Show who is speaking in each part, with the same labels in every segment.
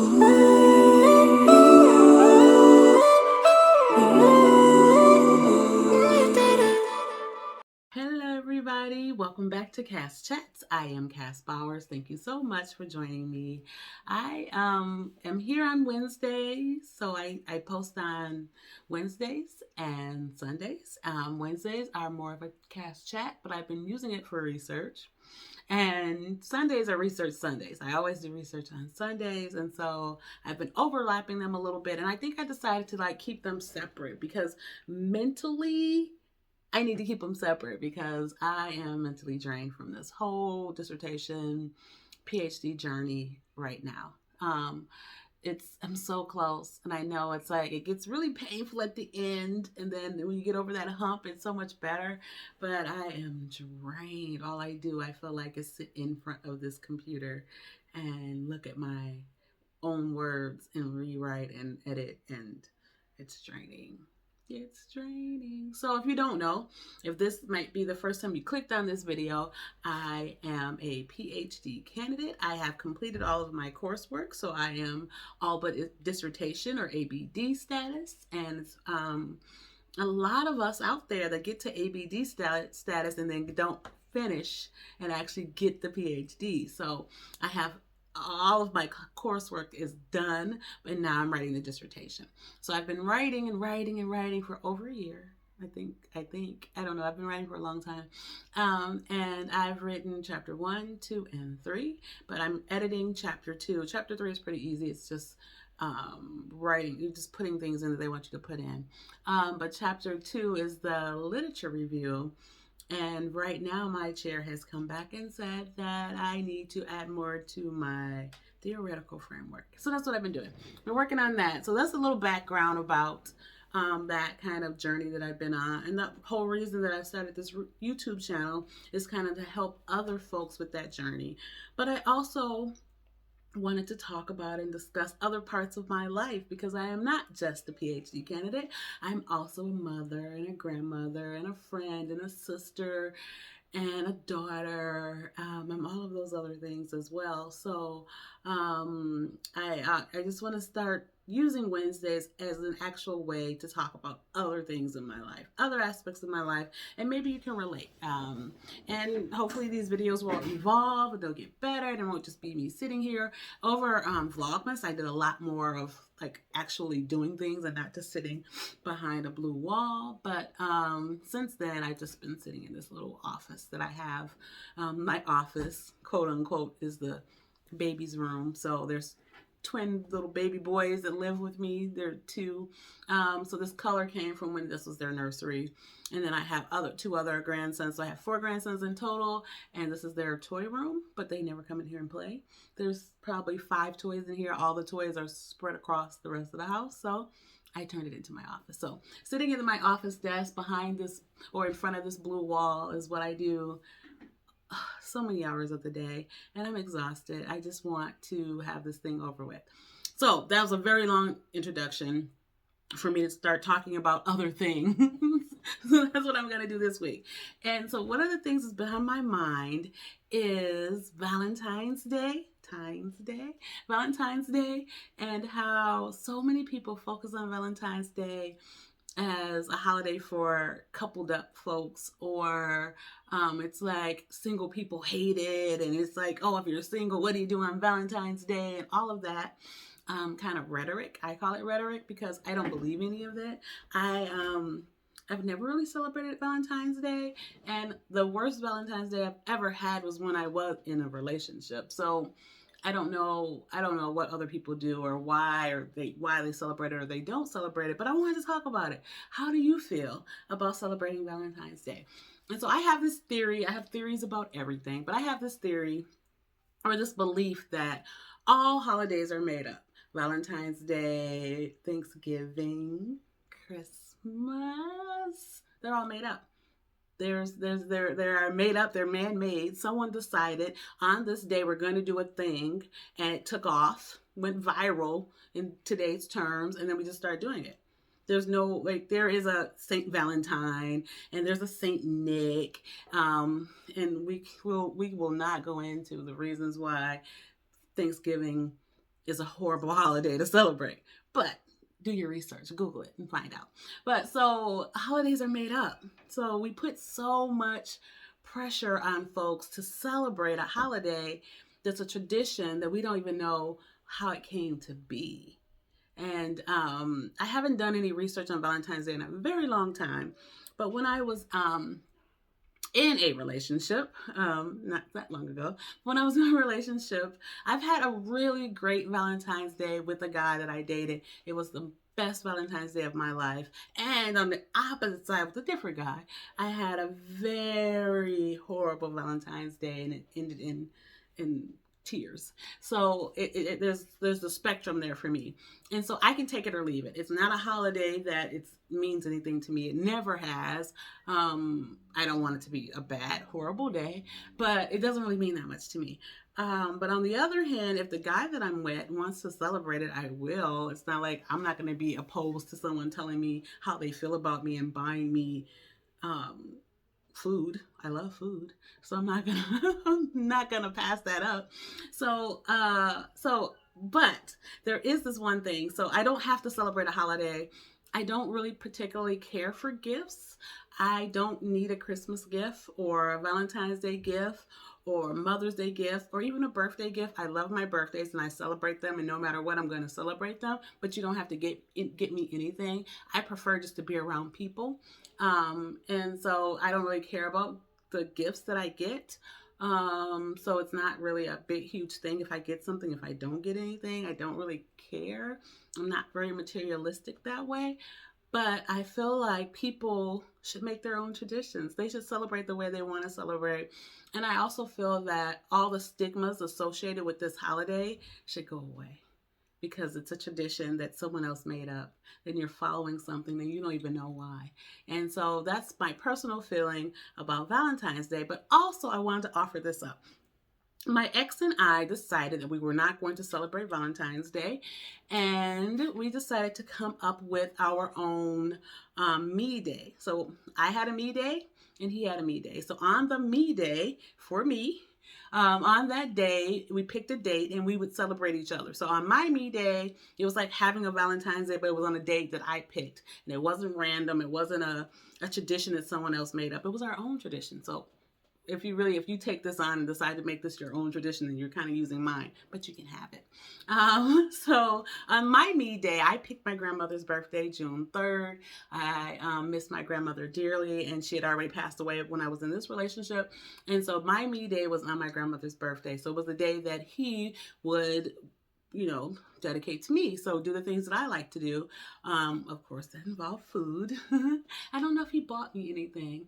Speaker 1: Hello everybody, welcome back to Casschats. I am Cass Bowers. Thank you so much for joining me. I am here on Wednesdays, so I post on Wednesdays and Sundays. Wednesdays are more of a Cass chat, but I've been using it for research. And Sundays are research Sundays. I always do research on Sundays, and so I've been overlapping them a little bit. And I think I decided to keep them separate because mentally I need to keep them separate because I am mentally drained from this whole dissertation PhD journey right now. I'm so close, and I know it's like it gets really painful at the end, and then when you get over that hump, it's so much better. But I am drained. All I do, I feel like, is sit in front of this computer and look at my own words and rewrite and edit, and it's draining. It's draining. So if you don't know, if this might be the first time you clicked on this video, I am a PhD candidate. I have completed all of my coursework, so I am all but dissertation or ABD status. And a lot of us out there that get to ABD status and then don't finish and actually get the PhD. So I have all of my coursework is done, but now I'm writing the dissertation. So I've been writing and writing and writing for over a year. I think, I don't know, I've been writing for a long time. And I've written chapter 1, 2, and 3, but I'm editing chapter 2. Chapter 3 is pretty easy. It's just writing, you're just putting things in that they want you to put in. But chapter 2 is the literature review. And right now my chair has come back and said that I need to add more to my theoretical framework. So that's what I've been doing. I've been working on that. So that's a little background about that kind of journey that I've been on. And the whole reason that I started this YouTube channel is kind of to help other folks with that journey. But I also wanted to talk about and discuss other parts of my life because I am not just a PhD candidate. I'm also a mother and a grandmother and a friend and a sister and a daughter. I'm all of those other things as well. So I just want to start using Wednesdays as an actual way to talk about other things in my life, other aspects of my life, and maybe you can relate. And hopefully these videos will evolve and they'll get better and it won't just be me sitting here. Over Vlogmas, I did a lot more of actually doing things and not just sitting behind a blue wall. But since then, I've just been sitting in this little office that I have. My office, quote unquote, is the baby's room. So there's twin little baby boys that live with me. They're 2. So this color came from when this was their nursery. And then I have two other grandsons. So I have 4 grandsons in total. And this is their toy room, but they never come in here and play. There's probably 5 toys in here. All the toys are spread across the rest of the house. So I turned it into my office. So sitting in my office desk behind this or in front of this blue wall is what I do so many hours of the day, and I'm exhausted. I just want to have this thing over with. So that was a very long introduction for me to start talking about other things. So that's what I'm going to do this week. And so one of the things that's behind my mind is Valentine's Day, and how so many people focus on Valentine's Day as a holiday for coupled up folks, or it's like single people hate it, and it's like, oh, if you're single, what do you do on Valentine's Day, and all of that kind of rhetoric. I call it rhetoric because I don't believe any of it. I've never really celebrated Valentine's Day, and the worst Valentine's Day I've ever had was when I was in a relationship. So I don't know what other people do or why they celebrate it or they don't celebrate it, but I wanted to talk about it. How do you feel about celebrating Valentine's Day? And so I have this theory. I have theories about everything, but I have this theory or this belief that all holidays are made up. Valentine's Day, Thanksgiving, Christmas, they're all made up. They are made up, they're man-made. Someone decided on this day we're going to do a thing, and it took off, went viral in today's terms, and then we just started doing it. There's no, there is a Saint Valentine, and there's a Saint Nick, and we will not go into the reasons why Thanksgiving is a horrible holiday to celebrate. But do your research, Google it and find out. But so holidays are made up. So we put so much pressure on folks to celebrate a holiday that's a tradition that we don't even know how it came to be. And I haven't done any research on Valentine's Day in a very long time. But when I was in a relationship, not that long ago, when I was in a relationship, I've had a really great Valentine's Day with a guy that I dated. It was the best Valentine's Day of my life. And on the opposite side with a different guy, I had a very horrible Valentine's Day, and it ended in tears. So there's a spectrum there for me, and so I can take it or leave it. It's not a holiday that it means anything to me. It never has. I don't want it to be a bad, horrible day, but it doesn't really mean that much to me. But on the other hand, if the guy that I'm with wants to celebrate it, I will. It's not like I'm not going to be opposed to someone telling me how they feel about me and buying me um, food. I love food, so I'm not gonna I'm not gonna pass that up. But there is this one thing. So I don't have to celebrate a holiday. I don't really particularly care for gifts. I don't need a Christmas gift or a Valentine's Day gift or a Mother's Day gift or even a birthday gift. I love my birthdays and I celebrate them, and no matter what, I'm going to celebrate them. But you don't have to get me anything. I prefer just to be around people, and so I don't really care about the gifts that I get. So it's not really a big, huge thing if I get something. If I don't get anything, I don't really care. I'm not very materialistic that way. But I feel like people should make their own traditions. They should celebrate the way they want to celebrate. And I also feel that all the stigmas associated with this holiday should go away because it's a tradition that someone else made up. Then you're following something that you don't even know why. And so that's my personal feeling about Valentine's Day. But also, I wanted to offer this up. My ex and I decided that we were not going to celebrate Valentine's Day, and we decided to come up with our own me day. So I had a me day, and he had a me day. So on the me day for me, on that day, we picked a date and we would celebrate each other. So on my me day, it was like having a Valentine's Day, but it was on a date that I picked. And it wasn't random. It wasn't a tradition that someone else made up. It was our own tradition. So if you take this on and decide to make this your own tradition, then you're kind of using mine, but you can have it. So on my me day, I picked my grandmother's birthday, June 3rd. I miss my grandmother dearly, and she had already passed away when I was in this relationship. And so my me day was on my grandmother's birthday. So it was the day that he would dedicate to me. So do the things that I like to do. Of course, that involve food. I don't know if he bought me anything.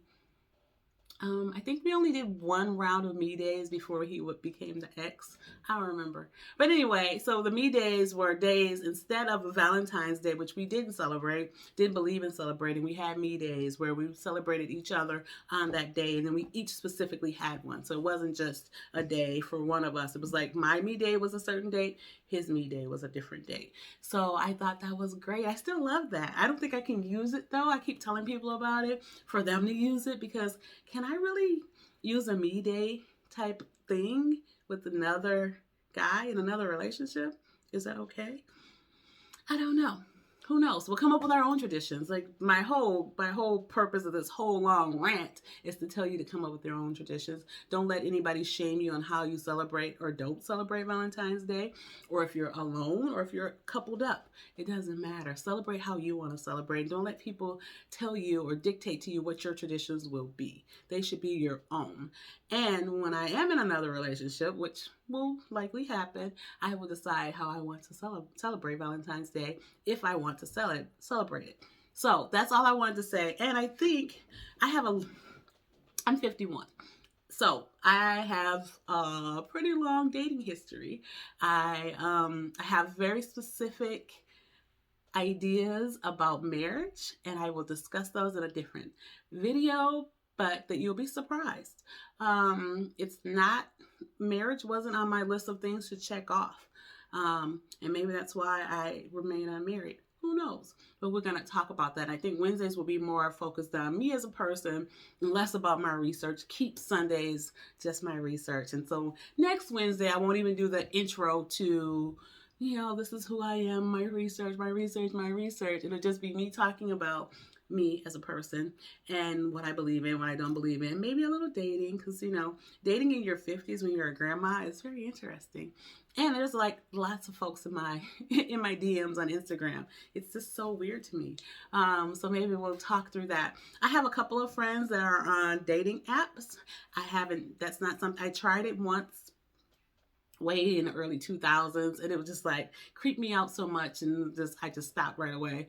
Speaker 1: I think we only did one round of me days before he became the ex. I don't remember. But anyway, so the me days were days instead of a Valentine's Day, which we didn't believe in celebrating. We had me days where we celebrated each other on that day, and then we each specifically had one. So it wasn't just a day for one of us. It was like my me day was a certain date, his me day was a different date. So I thought that was great. I still love that. I don't think I can use it though. I keep telling people about it for them to use it because can I really use a me day type thing with another guy in another relationship? Is that okay? I don't know. Who knows? We'll come up with our own traditions. Like my whole purpose of this whole long rant is to tell you to come up with your own traditions. Don't let anybody shame you on how you celebrate or don't celebrate Valentine's Day, or if you're alone or if you're coupled up. It doesn't matter. Celebrate how you want to celebrate. Don't let people tell you or dictate to you what your traditions will be. They should be your own. And when I am in another relationship, which will likely happen, I will decide how I want to celebrate Valentine's Day if I want to celebrate it. So that's all I wanted to say. And I think I'm 51. So I have a pretty long dating history. I have very specific ideas about marriage, and I will discuss those in a different video, but that you'll be surprised. It's not, marriage wasn't on my list of things to check off. And maybe that's why I remain unmarried. Who knows? But we're going to talk about that. I think Wednesdays will be more focused on me as a person and less about my research. Keep Sundays just my research. And so next Wednesday, I won't even do the intro to this is who I am, my research, my research, my research. It'll just be me talking about me as a person and what I believe in, what I don't believe in. Maybe a little dating, because, dating in your 50s when you're a grandma is very interesting. And there's like lots of folks in my in my DMs on Instagram. It's just so weird to me. So maybe we'll talk through that. I have a couple of friends that are on dating apps. I haven't. That's not something I tried it once way in the early 2000s, and it was just like creeped me out so much, and I just stopped right away.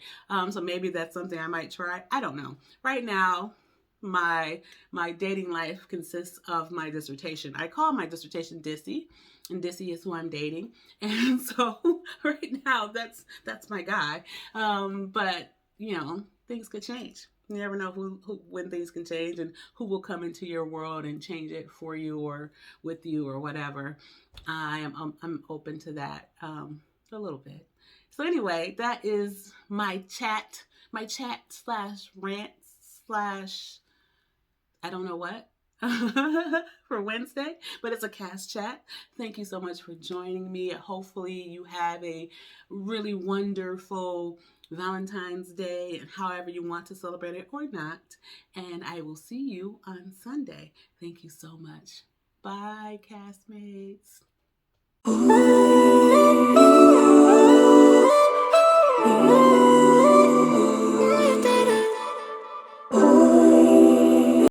Speaker 1: So maybe that's something I might try. I don't know. Right now, my my dating life consists of my dissertation. I call my dissertation Dissy, and Dissy is who I'm dating. And so right now, that's my guy. But things could change. You never know when things can change and who will come into your world and change it for you or with you or whatever. I'm open to that a little bit. So anyway, that is my chat slash rant slash I don't know what for Wednesday, but it's a cast chat. Thank you so much for joining me. Hopefully, you have a really wonderful Valentine's Day and however you want to celebrate it or not. And I will see you on Sunday. Thank you so much. Bye, castmates.